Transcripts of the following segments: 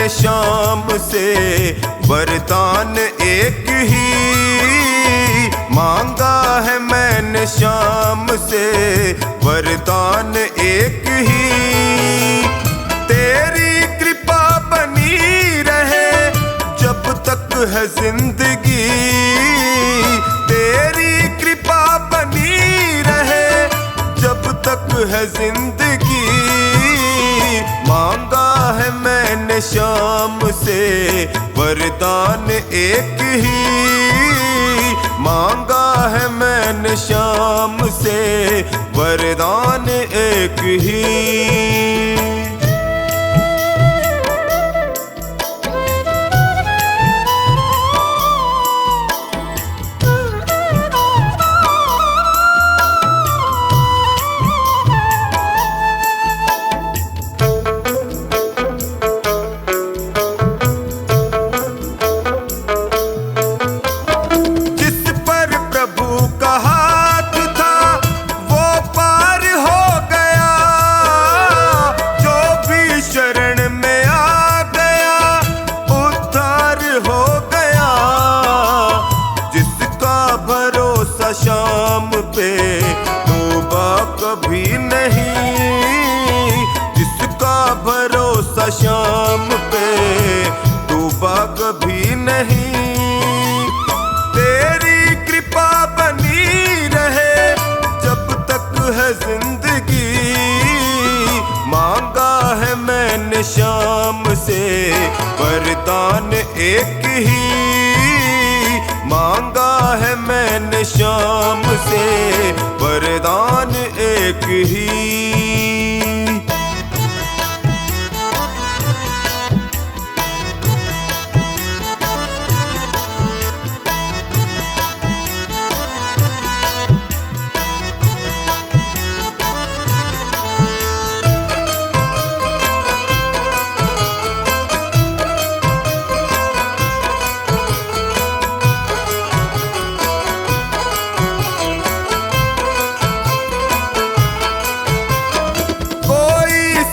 मैंने शाम से वरदान एक ही मांगा है, मैंने शाम से वरदान एक ही। तेरी कृपा बनी रहे जब तक है जिंदगी, तेरी कृपा बनी रहे जब तक है जिंदगी। मांगा है मैंने शाम से वरदान एक ही, मांगा है मैंने शाम से वरदान एक ही। शाम पे तौबा कभी नहीं, जिसका भरोसा शाम पे तौबा कभी नहीं। तेरी कृपा बनी रहे जब तक है जिंदगी। मांगा है मैंने शाम से वरदान एक ही, मांगा है मैंने शाम से वरदान एक ही।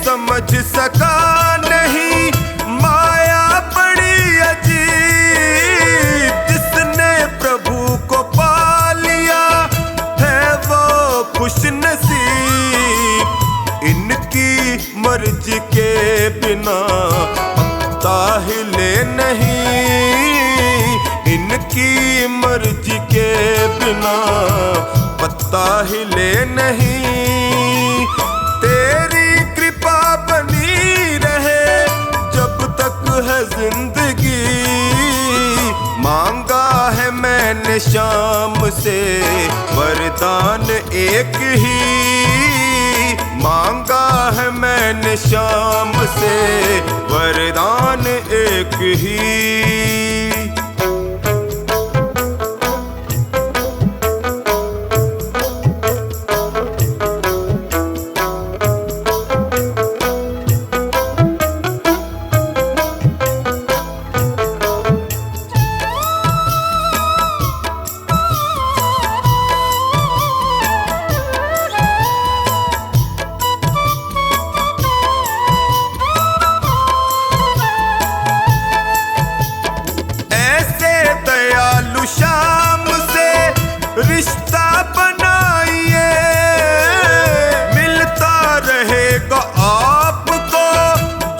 समझ सका नहीं माया बड़ी अजीब, जिसने प्रभु को पा लिया है वो खुश नसीब। इनकी मर्जी के बिना पत्ता हिले नहीं, इनकी मर्जी के बिना पत्ता हिले नहीं। तेरी कृपा बनी रहे जब तक है जिंदगी। मांगा है मैंने शाम से वरदान एक ही, मांगा है मैंने शाम से वरदान एक ही। शाम से रिश्ता बनाइए, मिलता रहेगा आपको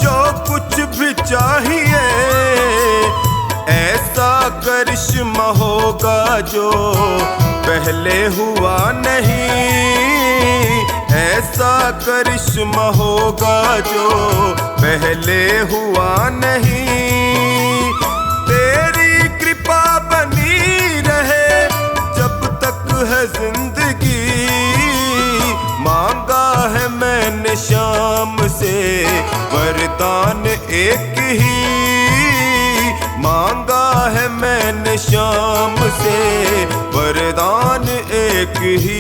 जो कुछ भी चाहिए। ऐसा करिश्मा होगा जो पहले हुआ नहीं, ऐसा करिश्मा होगा जो पहले हुआ नहीं। तेरी कृपा बनी रहे जब तक है जिंदगी। मांगा है मैंने शाम से वरदान एक ही, मांगा है मैंने शाम से वरदान एक ही।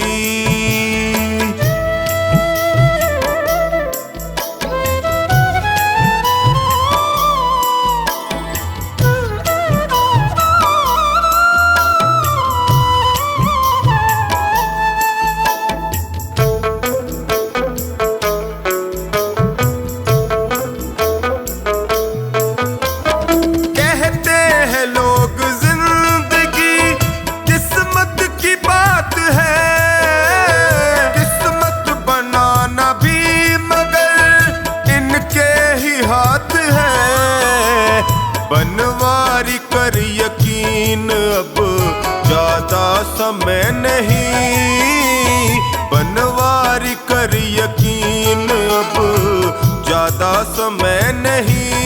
ज्यादा समय नहीं,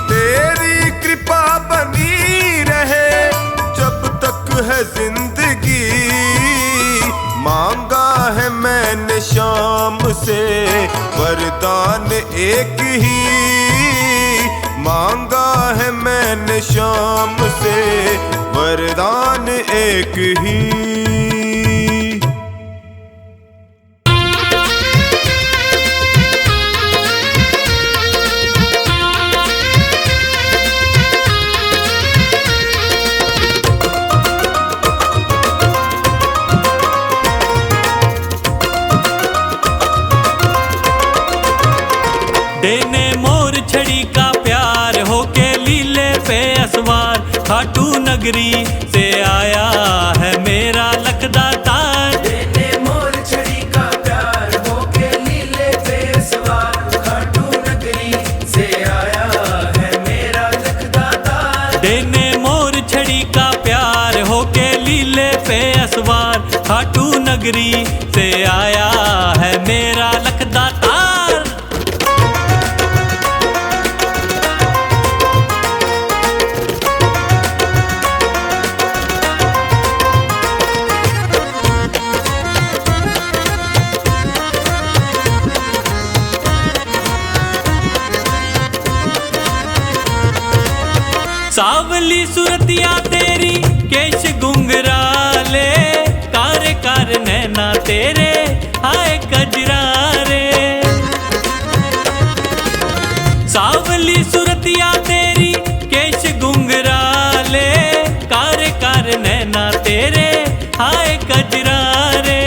तेरी कृपा बनी रहे जब तक है जिंदगी। मांगा है मैंने शाम से वरदान एक ही, मांगा है मैंने शाम से वरदान एक ही। देने मोर छड़ी का प्यार होके लीले पे असवार, खाटू नगरी से आया है मेरा लखदातार। देने मोर छड़ी का प्यार होके लीले पे असवार, खाटू नगरी से आया है मेरा लखदातार। देने मोर छड़ी का प्यार होके लीले पे असवार, खाटू नगरी से आया है मेरा लखदातार। सावली सुरतिया तेरी केश गुंगराले, कार कार नैना तेरे हाय कजरारे। सावली सुरतिया तेरी केश गुंगराले, कार कार नैना तेरे हाय कजरारे।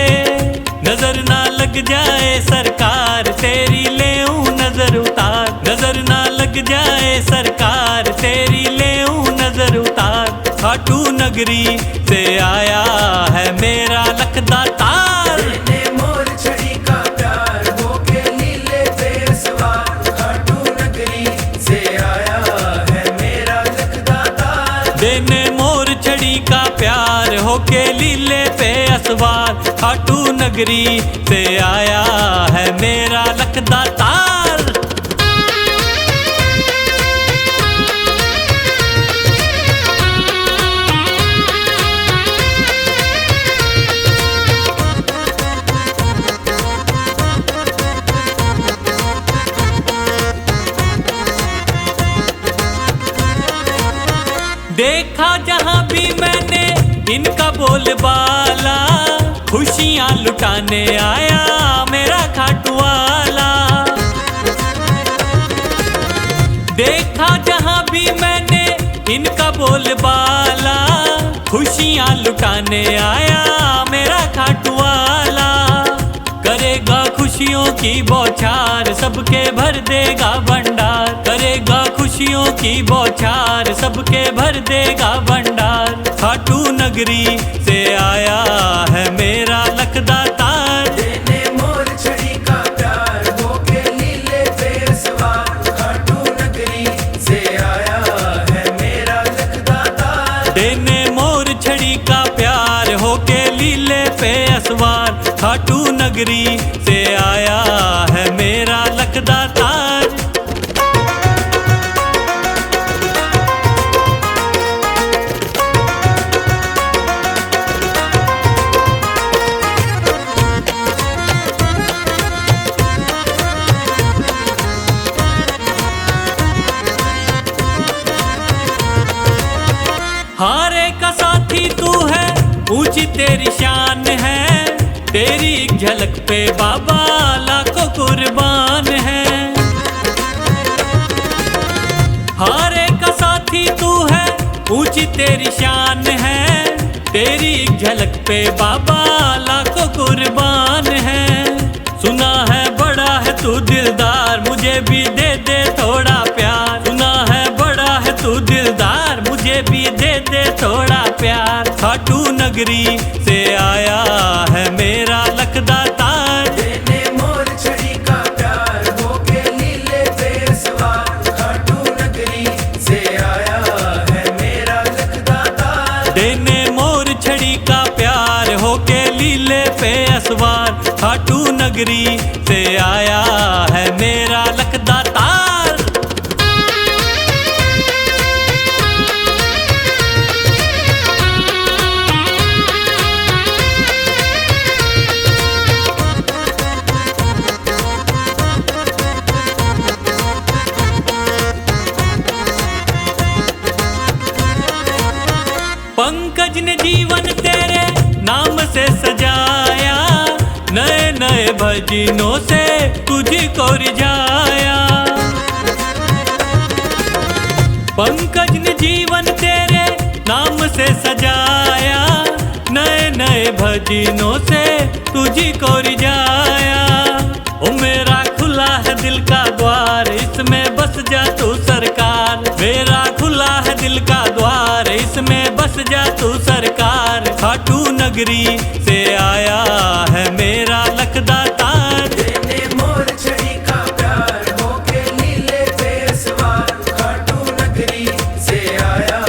नजर ना लग जाए सरकार तेरी लेऊं नजर उतार, नजर ना लग जाए सरकार तेरी लेऊं नजर उतार। खाटू नगरी से आया है मेरा लखदातार। देने मोर छड़ी का प्यार होके लीले पे असवार, खाटू नगरी से आया है मेरा लखदातार। देने मोर छड़ी का प्यार होके लीले पे असवार, खाटू नगरी से आया है मेरा लखदातार। देखा जहां भी मैंने इनका बोलबाला, खुशियां लुटाने आया मेरा खाटू वाला। देखा जहां भी मैंने इनका बोलबाला, खुशियां लुटाने आया मेरा खाटू वाला। करेगा खुशियों की बौछार सबके भर देगा भंडार, करेगा खुशियों की बौछार सबके भर देगा भंडार। खाटू नगरी से आया है मेरा लखदातार। देने मोर छड़ी का प्यार होके लीले पे असवार, खाटू नगरी से आया है मेरा लखदातार। देने मोर छड़ी का प्यार होके लीले पे असवार, खाटू नगरी से आया है मेरा लखदातार। हारे का साथी तू है, ऊंची तेरी शान है, तेरी एक झलक पे बाबा लाखों कुर्बान है। हारे का साथी तू है, ऊंची तेरी शान है, तेरी एक झलक पे बाबा लाखों कुर्बान है। सुना है बड़ा है तू दिलदार, मुझे भी दे दे थोड़ा प्यार। सुना है बड़ा है तू दिलदार, मुझे भी दे दे थोड़ा प्यार। खाटू नगरी से आया है मेरा लखदातार। देने मोर छड़ी का प्यार होके लीले पे असवार, खाटू नगरी से आया है मेरा लखदातार। देने मोर छड़ी का प्यार होके लीले पे असवार, खाटू नगरी से आया है मेरा पंकज ने जीवन तेरे नाम से सजाया, नए नए भजनों से तुझको रिझाया। पंकज ने जीवन तेरे नाम से सजाया, नए नए भजनों से तुझको रिझाया। ओ मेरा खुला है दिल का द्वार, इसमें बस जा तू सरकार। मेरा खुला है दिल का द्वार, इसमें बस जा तू सरकार। खाटू नगरी से आया है मेरा लखदातार। देने मोर छड़ी का प्यार होके लीले पे सवार। खाटू नगरी से आया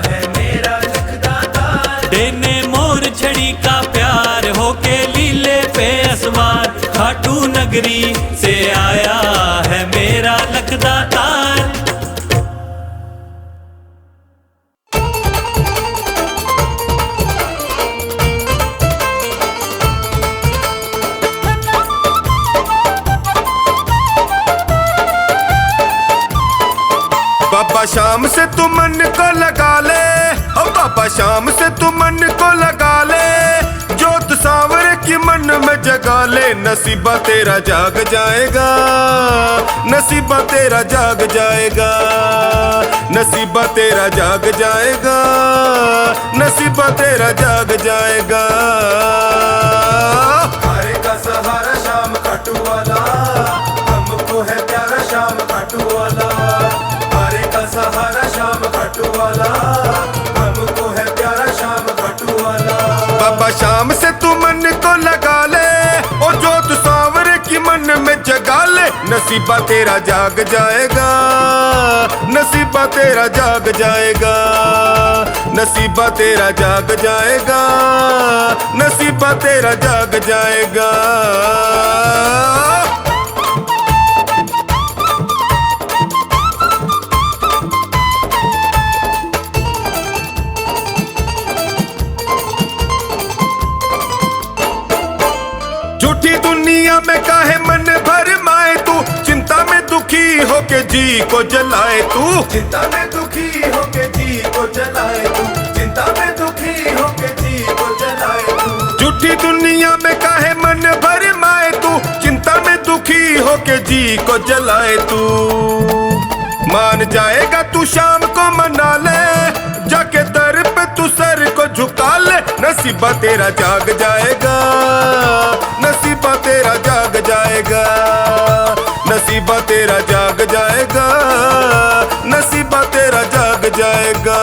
है मेरा लखदातार। देने मोर छड़ी का प्यार होके लीले पे असवार। खाटू नगरी से आया है मेरा लखदातार। बाबा शाम से तू मन को लगा ले, ओ बाबा शाम से तू मन को लगा ले। जोत सांवरे की मन में जगा ले, नसीबा तेरा जाग जाएगा, नसीबा तेरा जाग जाएगा, नसीबा तेरा जाग जाएगा, नसीबा तेरा जाग जाएगा। हारे का सहारा शाम खाटू वाला, हमको है प्यारा शाम खाटू वाला। हारे का सहारा शाम खाटू वाला, हमको है प्यारा शाम खाटू वाला। बाबा शाम से तू मन को लगा ले, ओ जोत सांवरे की मन में जगा ले। नसीबा तेरा जाग जाएगा, नसीबा तेरा जाग जाएगा, नसीबा तेरा जाग जाएगा, नसीबा तेरा जाग जाएगा। झूठी दुनिया में काहे मन भर माए तू, चिंता में दुखी होके जी को जलाए तू। चिंता में दुखी होके जी को जलाए तू। चिंता में दुखी होके जी को जलाए तू। झूठी दुनिया में काहे मन भर माए तू, चिंता में दुखी होके जी को जलाए तू। मान जाएगा तू शाम को मना ले, जाके दर पे तू सर को झुका ले। नसीबा तेरा जाग जाएगा, नसीबा तेरा जाग जाएगा, नसीबा तेरा जाग जाएगा, नसीबा तेरा जाग जाएगा।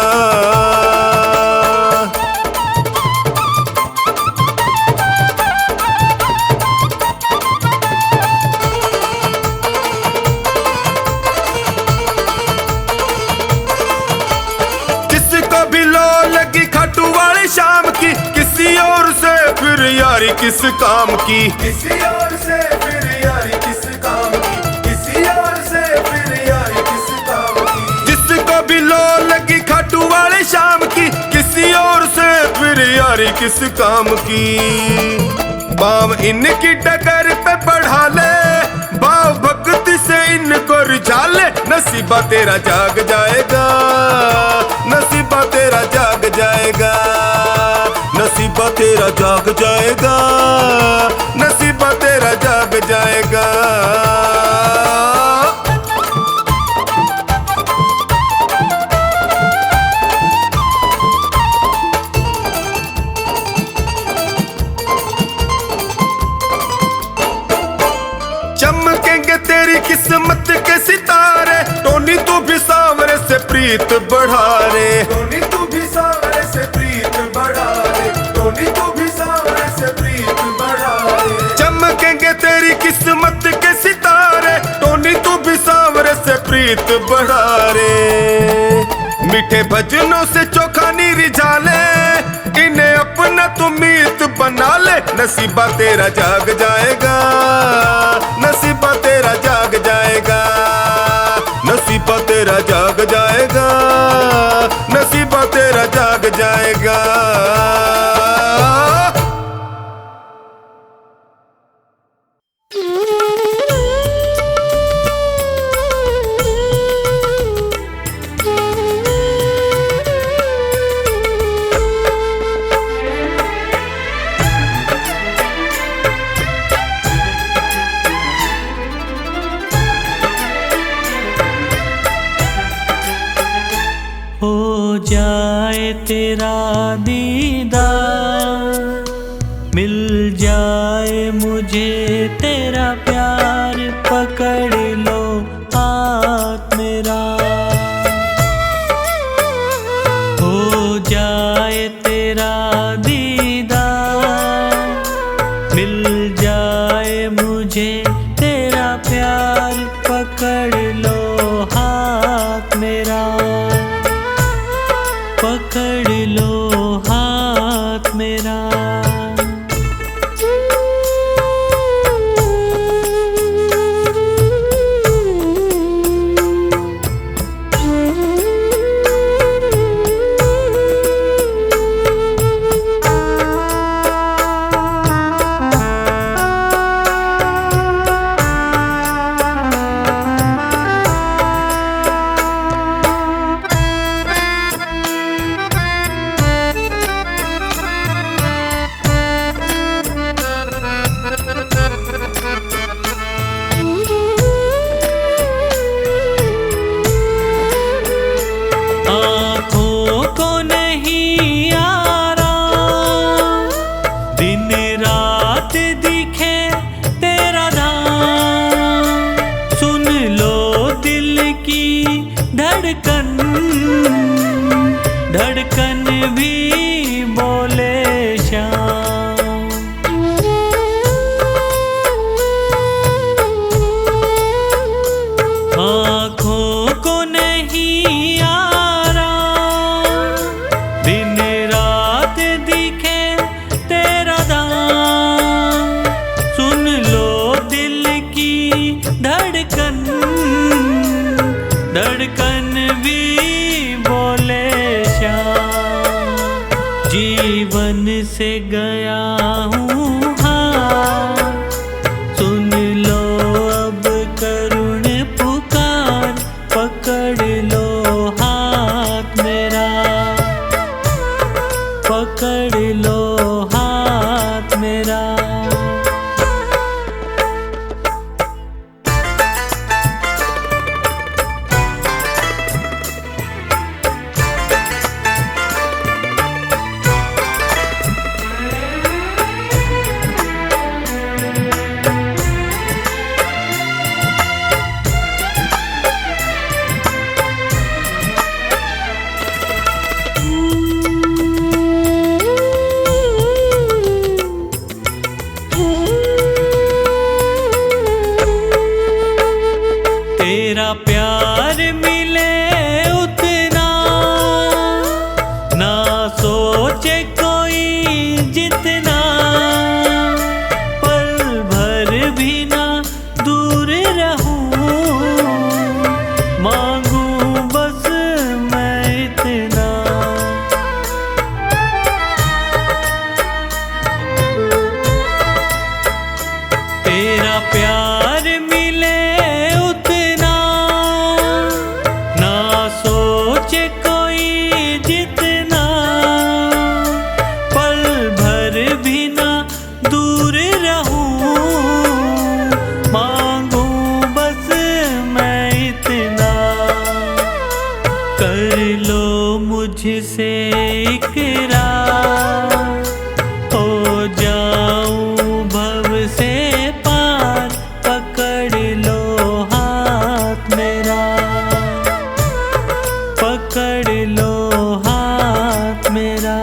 जिसको भी लो लगी खाटू वाली शाम की, किसी और से फिर यारी किस काम की। किसी और से फिर यारी किस काम की। किसी और से फिर यारी किस काम की। जिसको भी लो लगी खाटू वाली शाम की, किसी और से फिर यारी किस काम की। बाम इनकी डगर पे बढ़ा ले, भाव भक्ति से इनको रिझा ले। नसीबा तेरा जाग जाएगा, नसीबा तेरा जाग जाएगा, नसीबा तेरा जाग जाएगा, नसीबा तेरा जाग जाएगा। चमकेंगे तेरी किस्मत के सितारे, टोनी तू भी सांवरे से प्रीत बढ़ा रे। टोनी तू भी सांवरे से प्रीत बढ़ा रे। टोनी तू भी सांवरे से प्रीत बढ़ा रे। चमकेंगे तेरी किस्मत के सितारे, टोनी तू भी सांवरे से प्रीत बढ़ा रे। मीठे भजनों से चोखा नी रिझा ले, इन्हें अपना तू मीत बना ले। नसीबा तेरा जाग जाएगा, नसीबा तेरा जाग जाएगा, नसीबा तेरा जाग जाएगा, नसीबा तेरा जाग जाएगा। तेरा दीदार, मिल जाए मुझे तेरा प्यार, पकड़ लो हाथ मेरा। हो जाए तेरा दीदार, मिल जाए मुझे तेरा प्यार, पकड़ लो हाथ मेरा, पकड़ लो हाथ मेरा। धड़कन भी बोले श्याम, आँखों को नहीं आराम, दिन रात दिखे तेरा दाम, सुन लो दिल की धड़कन, धड़कन भी बोले श्याम। जीवन से गया हूँ हार, सुन लो अब करुण पुकार, पकड़ लो हाथ मेरा, पकड़ लो हाथ मेरा। तेरा प्यार मिले उतना, ना सोचे कोई जितना, पल भर भी ना दूर रहूं, मांगू बस मैं इतना। तेरा प्यार मिले कोई जितना, पल भर भी ना दूर रहूं, मांगू बस मैं इतना। कर लो मुझसे इकरार, हो जाऊं भव से पार, पकड़ लो हाथ मेरा, पकड़ लो हाथ मेरा।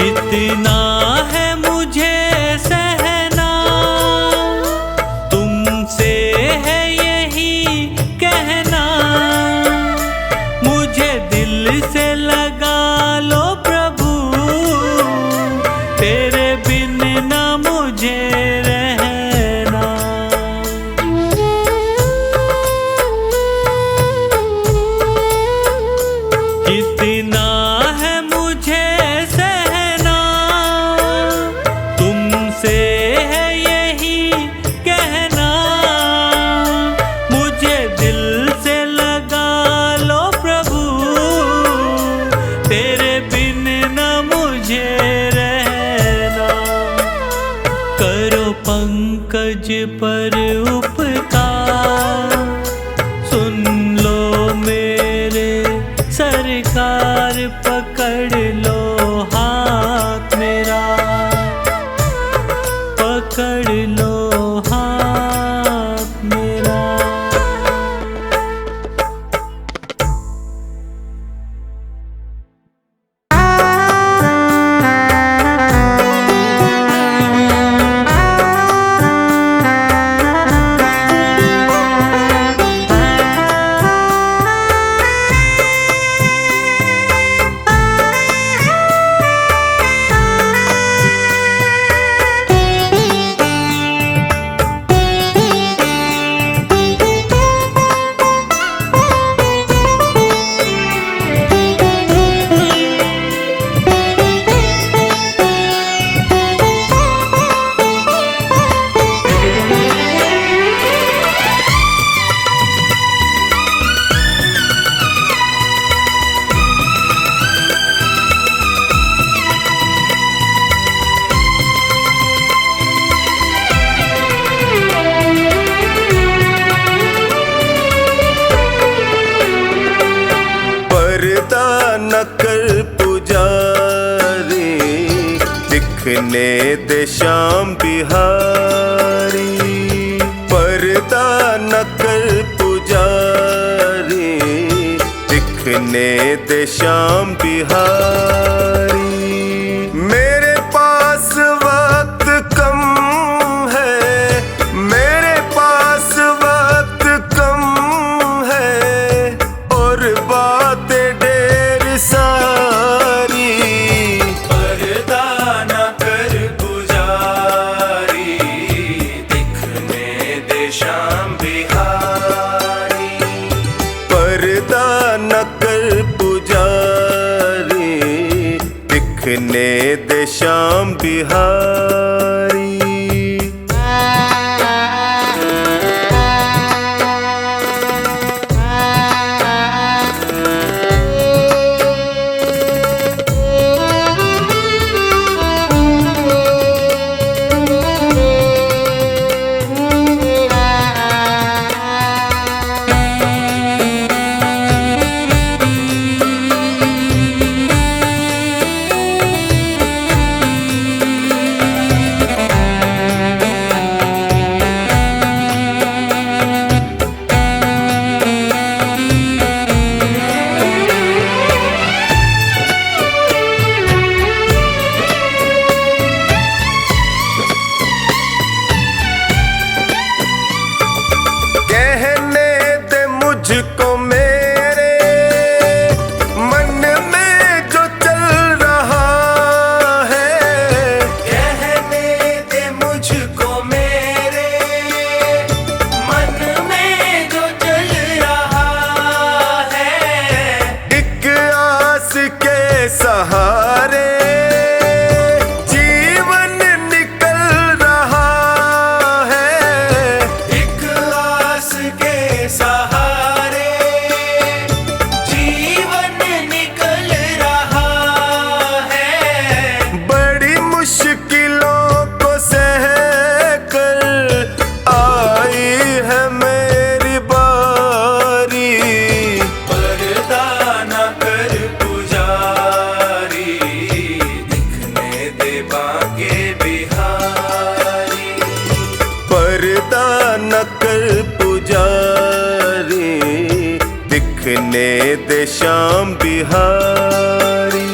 कितना है मुझे सहना, तुमसे है यही कहना, मुझे दिल से लगा लो प्रभु, पर उपकार, सुन लो मेरे सरकार, पकड़ लो हाथ मेरा, पकड़ लो हाथ मेरा। न कर पुजारी, दिखने दे श्याम बिहारी। पर्दा न कर पुजारी, दिखने दे श्याम बिहारी। मेरे पास वक्त कम है, मेरे पास वक्त कम है, और बातें सारी। पर्दा न कर पुजारी, दिखने दे श्याम बिहारी। पर्दा न कर पुजारी, दिखने दे श्याम बिहारी। मुझको मेरे मन में जो चल रहा है, कहने दे मुझको मेरे मन में जो चल रहा है। एक आस के सहारे जीवन निकल रहा है, एक आस के सहारे न कर पुजारी, दिखने दे श्याम बिहारी।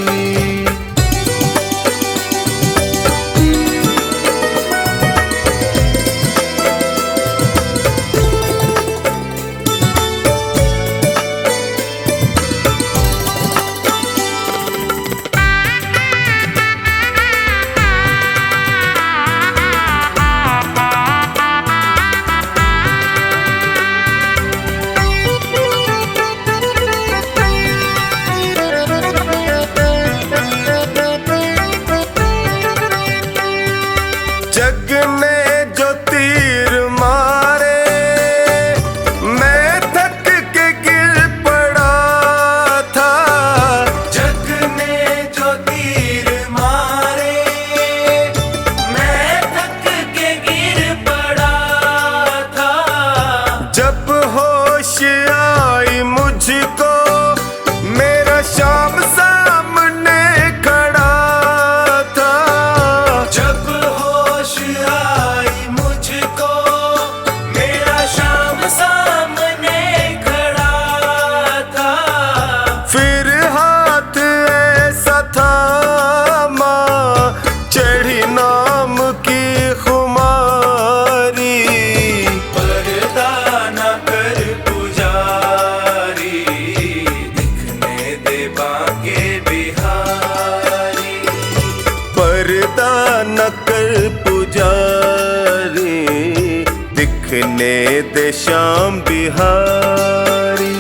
फिर हाथ ऐसा थामा, चढ़ी नाम की खुमारी। पर्दा न कर पुजारी, दिखने दे बांके बिहारी। पर्दा न कर पुजारी, दिखने दे श्याम बिहारी।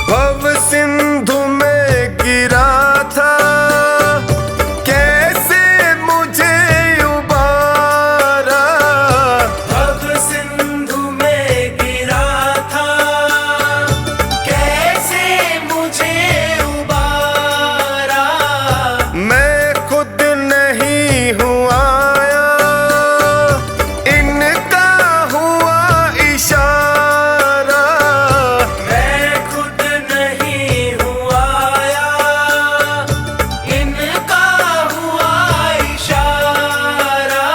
भव सिंधु में गिरा था, कैसे मुझे उबारा। भव सिंधु में गिरा था, कैसे मुझे उबारा। मैं खुद नहीं हूँ आया, इनका हुआ इशारा। मैं खुद नहीं हूँ आया, इनका हुआ इशारा।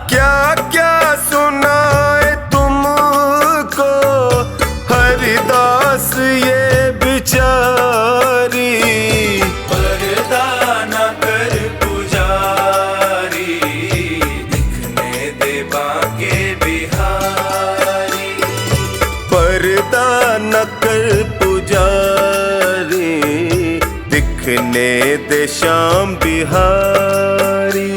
क्या क्या सुनाए तुमको हरिदास ये बिचारी। पर्दा न कर पुजारी, दिखने दे बांके बिहारी। पर्दा न कर पुजारी, दिखने दे श्याम बिहारी।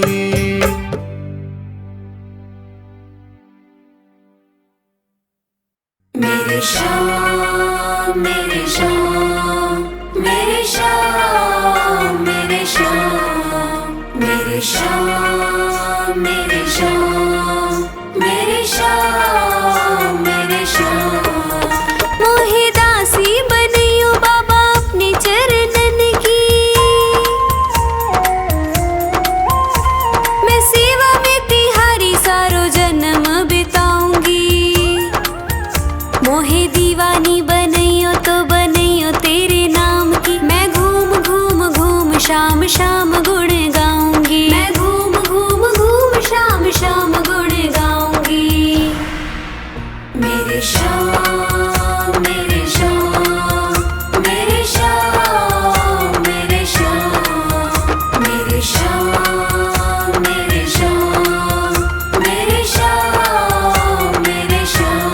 मेरे श्याम मेरे श्याम मेरे श्याम मेरे श्याम मेरे श्याम मेरे श्याम मेरे श्याम मेरे श्याम। मोहि दासी बनियो बाबा अपने चरणन की, मैं सेवा में तिहारी सारो जन्म बिताऊंगी। मोहे दीवानी बनैयो तो बनैयो तेरे नाम की, मैं घूम घूम घूम शाम शाम गुण गाऊंगी। मैं घूम घूम घूम शाम शाम गुण गाऊंगी। मेरे श्याम मेरे श्याम मेरे श्याम मेरे श्याम मेरे श्याम मेरे श्याम मेरे श्याम मेरे श्याम।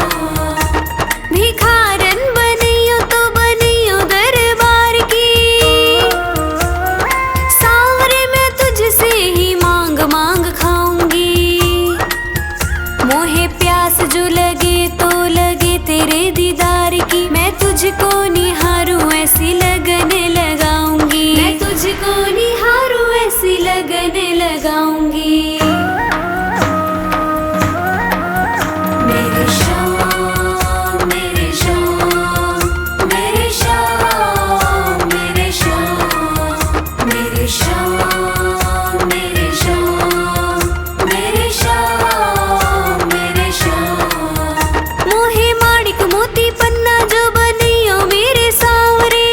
भिखारन बनियो तो बनियो दरबार की, सांवरे मैं तुझसे ही मांग मांग खाऊंगी। मोहे प्यास जो लगे तो लगे तेरे दीदार की, मैं तुझको निहारूं ऐसी लगन लगाऊंगी। मैं तुझको निहारूं ऐसी लगन लगाऊंगी। मेरे श्याम मेरे श्याम मेरे श्याम मेरे श्याम मेरे श्याम मेरे श्याम मेरे श्याम मेरे श्याम। मोहे माणिक मोती पन्ना जो बनियो मेरे सांवरे,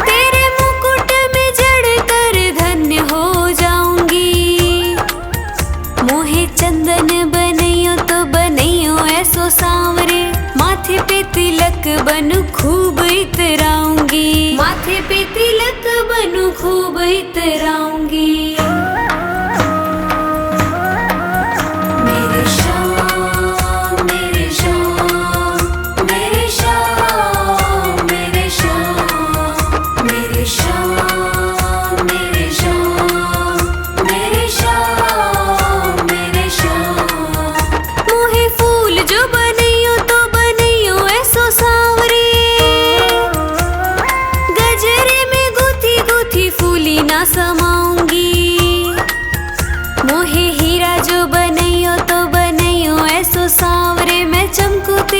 तेरे मुकुट में जड़ कर धन्य हो जाऊंगी। मोहे चंदन बनैयो तो बनैयो ऐसो सांवरे, माथे पे तिलक बनू खूब इतराऊंगी। माथे पे तिलक बनू खूब इतराऊंगी। मेरे श्याम मेरे श्याम मेरे श्याम मेरे श्याम मेरे श्याम मेरे श्याम मेरे श्याम मेरे श्याम। मोहे फूल जो बनैयो तो बने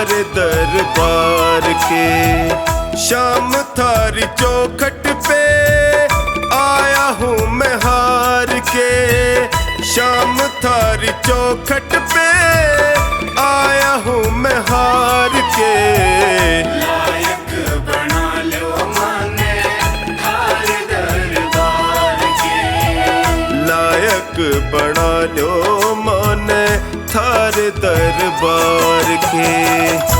थारे दरबार के। शाम थारी चौखट पे आया हूँ मैं हार के। शाम थारी चौखट पे आया हूँ मैं हार के। लायक बना लो माने थारे दरबार के। लायक बना लो माने थारे दरबार के।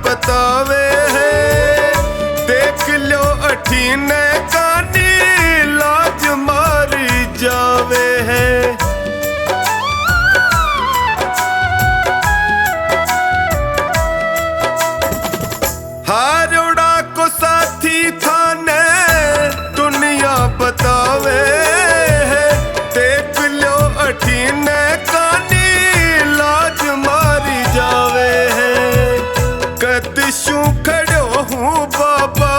बतावे है देख लो अठीने कानी लाज मारी जावे है। हारोड़ा को साथी थाने दुनिया बतावे है देख लो अठीने कानी लाज मारी जावे है। कदशू खड़ो हूँ बाबा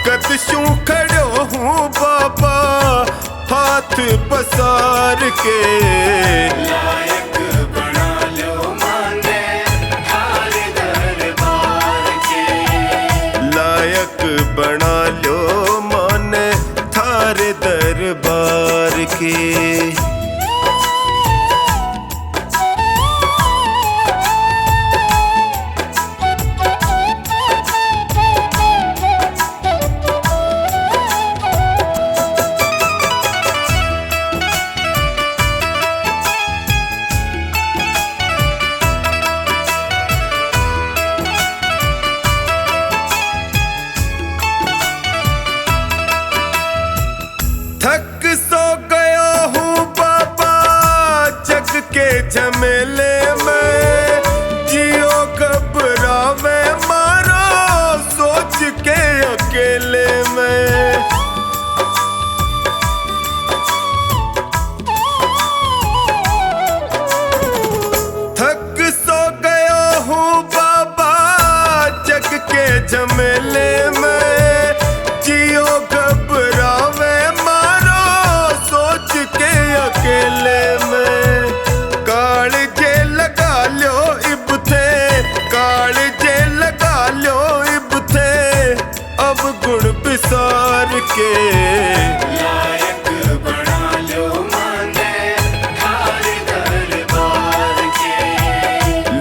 कदशू खड़ो हूँ बाबा हाथ पसार के। लायक बना लो माने थारे दरबार के। लायक बना लो माने थारे दरबार के। थक सो गया हूँ बाबा जग के झमेले में। जियो घबरावे मारो सोच के अकेले में। थक सो गया हूँ बाबा जग के झमेले में। जियो घबरावे अकेले में। काल जे लगा लो इब थे काल जे लगा लो इब थे अब गुण बिसार के। लायक बना लो माने थारे दरबार के।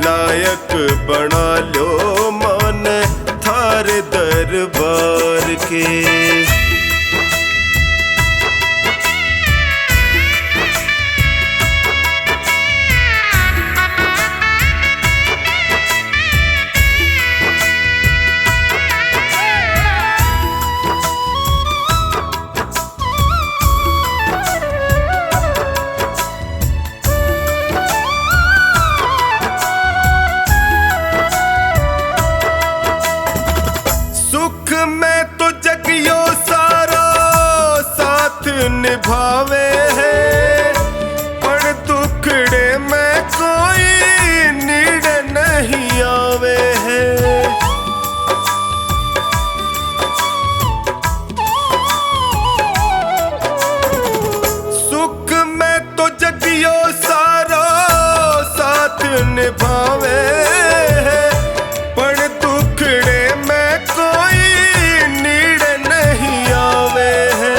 लायक बना लो माने थारे दरबार के। सुख में तो जगियो सारा साथ निभावे है पर दुखड़े में कोई नीड़ नहीं आवे है। सुख में तो जगियो सारा साथ निभावे है पर दुखड़े में कोई नीड़ नहीं आवे है।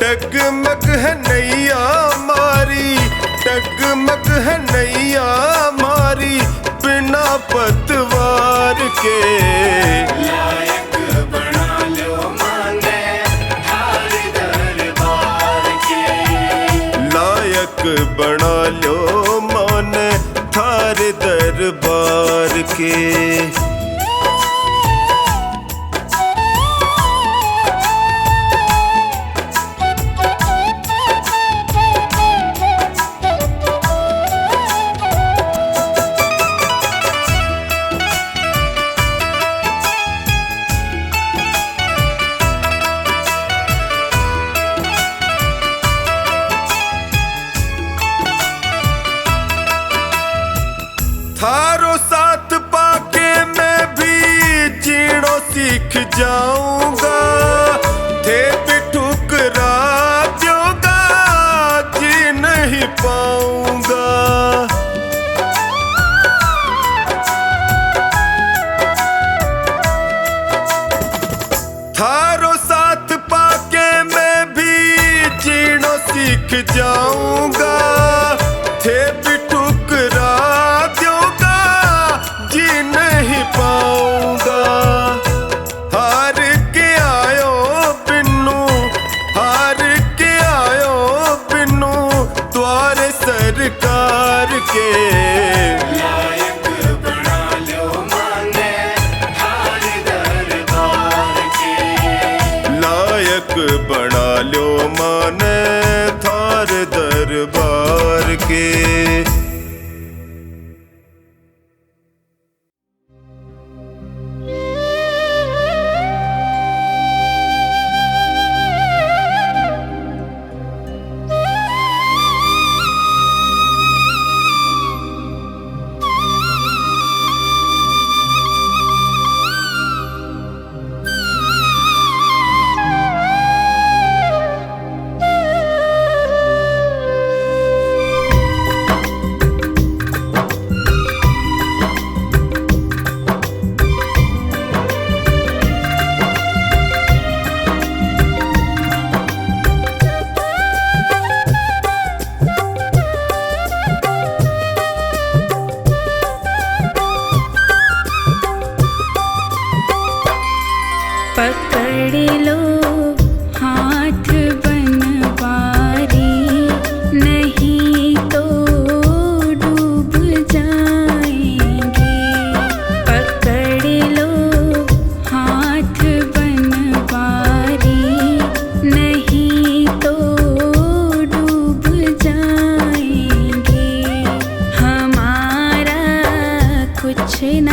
डगमग है नैया मारी डगमग है नैया मारी बिना पतवार के। लायक बना लो माने थारे दरबार के। लायक बना लो माने थारे दरबार के। सीख जाऊंगा, थे भी ठुकरा दोगा, जी नहीं पाऊंगा। थारो साथ पाके मैं भी जीनो सीख जाऊंगा, थे भी ठुकरा दोगा, जी नहीं पाऊंगा। हार के आयो बिन्नू, हार के आयो बिन्नू, द्वारे सरकार के। लायक बना लो माने थारे दरबार के। लायक बना लो माने थार दरबार के। पकड़ लो हाथ बनवारी, नहीं तो डूब जाएंगे। पकड़ लो हाथ बनवारी, नहीं तो डूब जाएंगे। हमारा कुछ न